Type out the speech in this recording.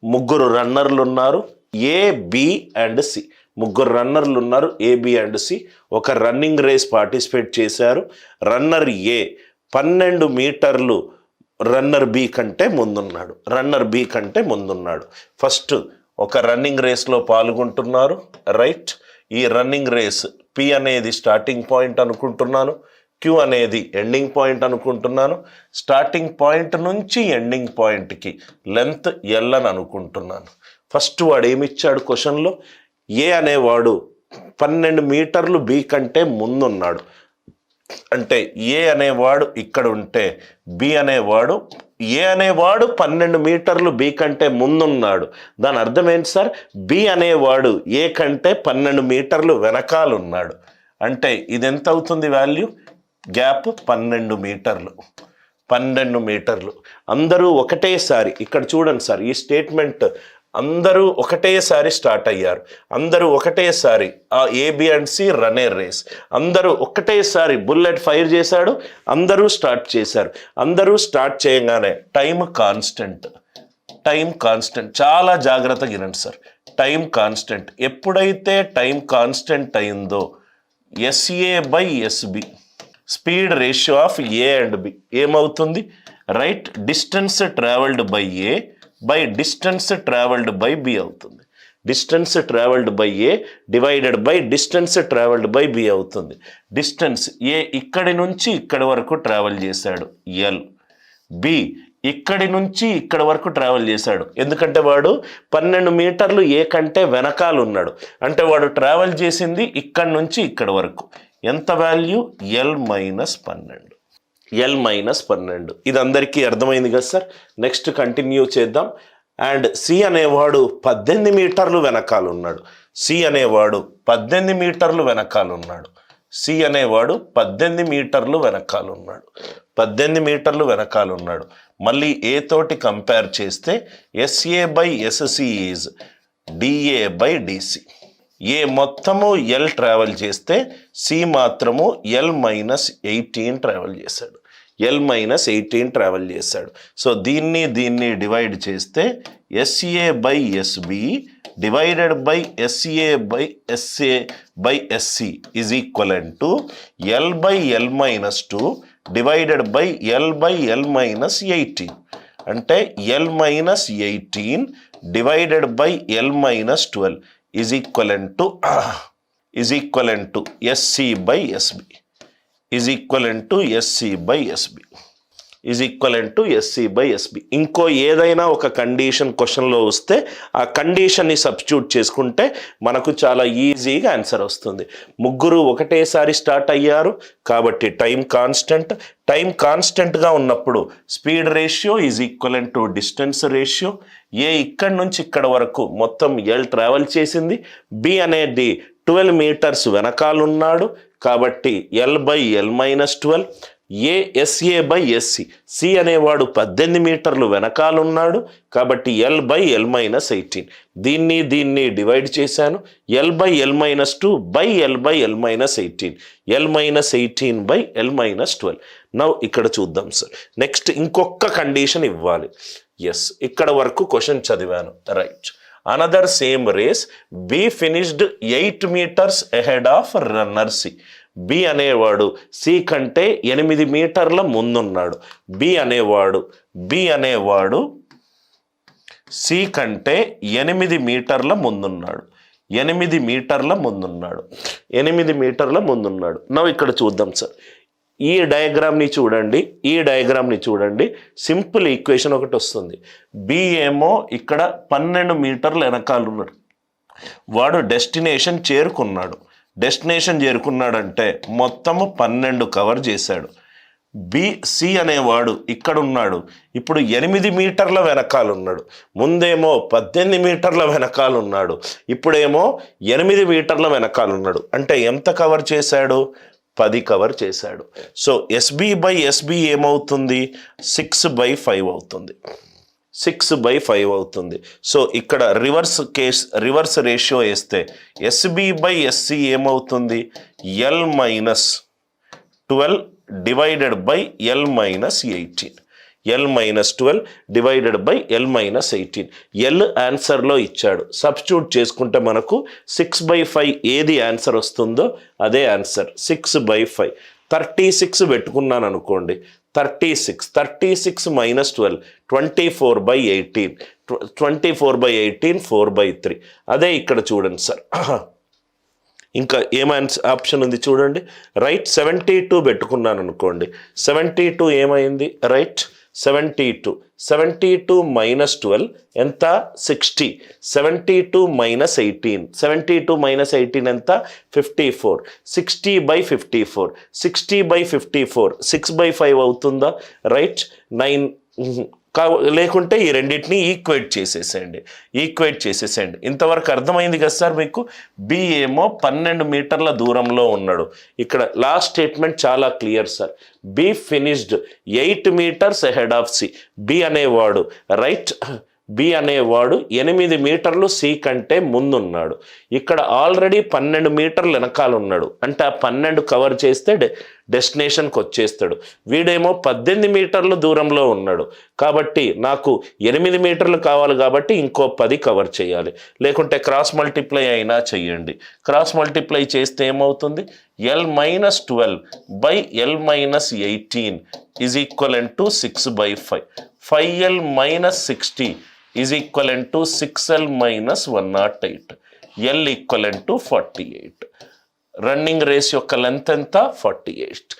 ముగ్గురు రన్నర్లు ఉన్నారు, ఏ, B and C. ముగ్గురు రన్నర్లు ఉన్నారు, ఏ, బి అండ్ సి. ఒక రన్నింగ్ రేస్ పార్టిసిపేట్ చేశారు. రన్నర్ ఏ 12 మీటర్లు రన్నర్ బి కంటే ముందున్నాడు. ఫస్ట్ ఒక రన్నింగ్ రేస్లో పాల్గొంటున్నారు, రైట్. ఈ రన్నింగ్ రేస్ పి అనేది స్టార్టింగ్ పాయింట్ అనుకుంటున్నాను, క్యూ అనేది ఎండింగ్ పాయింట్ అనుకుంటున్నాను. స్టార్టింగ్ పాయింట్ నుంచి ఎండింగ్ పాయింట్కి లెంత్ ఎల్ అని అనుకుంటున్నాను. ఫస్ట్ వాడు ఏమిచ్చాడు క్వశ్చన్లో, ఏ అనేవాడు 12 మీటర్లు బి కంటే ముందున్నాడు. అంటే ఏ అనేవాడు ఇక్కడ ఉంటే బి అనేవాడు, ఏ అనేవాడు 12 మీటర్లు బి కంటే ముందున్నాడు. దాని అర్థం ఏంటి సార్? బి అనేవాడు ఏ కంటే 12 మీటర్లు వెనకాలన్నాడు. అంటే ఇది ఎంత అవుతుంది వాల్యూ? గ్యాప్ 12 మీటర్లు. అందరూ ఒకటేసారి, ఇక్కడ చూడండి సార్, ఈ స్టేట్మెంట్ అందరూ ఒకటేసారి స్టార్ట్ అయ్యారు. అందరూ ఒకటేసారి A B and C run a race. అందరూ ఒకటేసారి బుల్లెట్ ఫైర్ చేశాడు, అందరూ స్టార్ట్ చేశారు. అందరూ స్టార్ట్ చేయగానే టైం కాన్స్టెంట్. చాలా జాగ్రత్తగా వినండి సార్. టైం కాన్స్టెంట్ ఎప్పుడైతే టైం కాన్స్టెంట్ అయిందో SA/SB speed ratio of A and B ఏమవుతుంది? Right, distance travelled by A by distance travelled by B అవుతుంది. Distance travelled by A divided by distance travelled by B అవుతుంది. Distance A ఇక్కడి నుంచి ఇక్కడి వరకు travel చేశాడు L, B ఇక్కడి నుంచి ఇక్కడ వరకు ట్రావెల్ చేశాడు. ఎందుకంటే వాడు 12 మీటర్లు ఏ కంటే వెనకాల ఉన్నాడు. అంటే వాడు ట్రావెల్ చేసింది ఇక్కడి నుంచి ఇక్కడి వరకు. ఎంత వాల్యూ? L-12. ఇది అందరికీ అర్థమైంది కదా సార్? నెక్స్ట్ కంటిన్యూ చేద్దాం. అండ్ సి అనేవాడు 18 మీటర్లు వెనకాల ఉన్నాడు. 18 మీటర్లు వెనకాల ఉన్నాడు. మళ్ళీ ఏ తోటి కంపేర్ చేస్తే SA/SC ఈజ్ DA/DC. ఏ మొత్తము ఎల్ ట్రావెల్ చేస్తే సి మాత్రము L-18 ట్రావెల్ చేశాడు. సో దీన్ని డివైడ్ చేస్తే SA/SB divided by SA/SC is equivalent to L/L-2 divided by L/L-18. అంటే L-18 divided by L-12 is equivalent to SC/SB. ఇంకో ఏదైనా ఒక కండిషన్ క్వశ్చన్లో వస్తే ఆ కండిషన్ని సబ్స్టిట్యూట్ చేసుకుంటే మనకు చాలా ఈజీగా ఆన్సర్ వస్తుంది. ముగ్గురు ఒకటేసారి స్టార్ట్ అయ్యారు కాబట్టి టైం కాన్స్టెంట్గా ఉన్నప్పుడు speed ratio is equivalent to distance ratio. A ఇక్కడి నుంచి ఇక్కడ వరకు మొత్తం ఎల్ ట్రావెల్ చేసింది. బి అనేది 12 మీటర్స్ వెనకాలన్నాడు కాబట్టి L/L-12. SA/SC సి అనేవాడు 18 మీటర్లు వెనకాలన్నాడు కాబట్టి L/L-18. దీన్ని డివైడ్ చేశాను. L/L-2 by L/L-18. L-18/L-12. Now ఇక్కడ చూద్దాం సార్. నెక్స్ట్ ఇంకొక కండిషన్ ఇవ్వాలి. ఎస్, ఇక్కడ వరకు క్వశ్చన్ చదివాను, right. Another same race B finished 8 meters ahead of runner C. B అనేవాడు సి కంటే 8 మీటర్ల ముందున్నాడు. బి అనేవాడు సి కంటే 8 మీటర్ల ముందున్నాడు. 8 మీటర్ల ముందున్నాడు. నవ్వు ఇక్కడ చూద్దాం సార్. ఈ డయాగ్రామ్ని చూడండి. సింపుల్ ఈక్వేషన్ ఒకటి వస్తుంది. బి ఏమో ఇక్కడ 12 మీటర్ల వెనకాల ఉన్నాడు. వాడు డెస్టినేషన్ చేరుకున్నాడంటే మొత్తము 12 కవర్ చేశాడు. సి అనేవాడు ఇక్కడ ఉన్నాడు. ఇప్పుడు 8 మీటర్ల వెనకాల ఉన్నాడు. ముందేమో 18 మీటర్ల వెనకాల ఉన్నాడు. ఇప్పుడేమో 8 మీటర్ల వెనకాల ఉన్నాడు. అంటే ఎంత కవర్ చేశాడు? 10 కవర్ చేశాడు. సో SB/SB ఏమవుతుంది? 6/5 అవుతుంది. 6/5 అవుతుంది. సో ఇక్కడ రివర్స్ రేషియో వేస్తే SB/SC ఏమవుతుంది? L-12 divided by L-18. L-12 divided by L-18. L ఆన్సర్లో ఇచ్చాడు, సబ్స్టిట్యూట్ చేసుకుంటే మనకు 6/5 ఏది ఆన్సర్ వస్తుందో అదే ఆన్సర్ 6/5. 36 పెట్టుకున్నాను అనుకోండి, 36 minus 12, 24/18. 24/18 4/3. అదే ఇక్కడ చూడండి సార్, ఇంకా ఏమైనా ఆప్షన్ ఉంది చూడండి. రైట్ 72 పెట్టుకున్నాను అనుకోండి, 72 ఏమైంది? రైట్ 72 minus 12 ఎంత? 60. 72 minus 18, 72 minus 18 ఎంత? 54. 60/54, 60/54 6/5 అవుతుందా? రైట్ 9. లేకుంటే ఈ రెండింటిని ఈక్వేట్ చేసేసేయండి. ఇంతవరకు అర్థమైంది కదా సార్ మీకు? బి ఏమో 12 మీటర్ల దూరంలో ఉన్నాడు. ఇక్కడ లాస్ట్ స్టేట్మెంట్ చాలా clear sir. B finished 8 meters ahead of C. B అనేవాడు రైట్, బి అనేవాడు 8 మీటర్లు సి కంటే ముందున్నాడు. ఇక్కడ ఆల్రెడీ 12 మీటర్లు వెనకాల ఉన్నాడు, అంటే ఆ 12 కవర్ చేస్తే డెస్టినేషన్కి వచ్చేస్తాడు. వీడేమో 18 మీటర్లు దూరంలో ఉన్నాడు, కాబట్టి నాకు 8 మీటర్లు కావాలి, కాబట్టి ఇంకో 10 కవర్ చేయాలి. లేకుంటే క్రాస్ మల్టిప్లై అయినా చెయ్యండి. క్రాస్ మల్టిప్లై చేస్తే ఏమవుతుంది? L-12 by L-18 is equivalent to 6/5. 5L minus 60 is equivalent to 6L minus 108. L equivalent to 48. Running race యొక్క లెంత్ ఎంత? 48.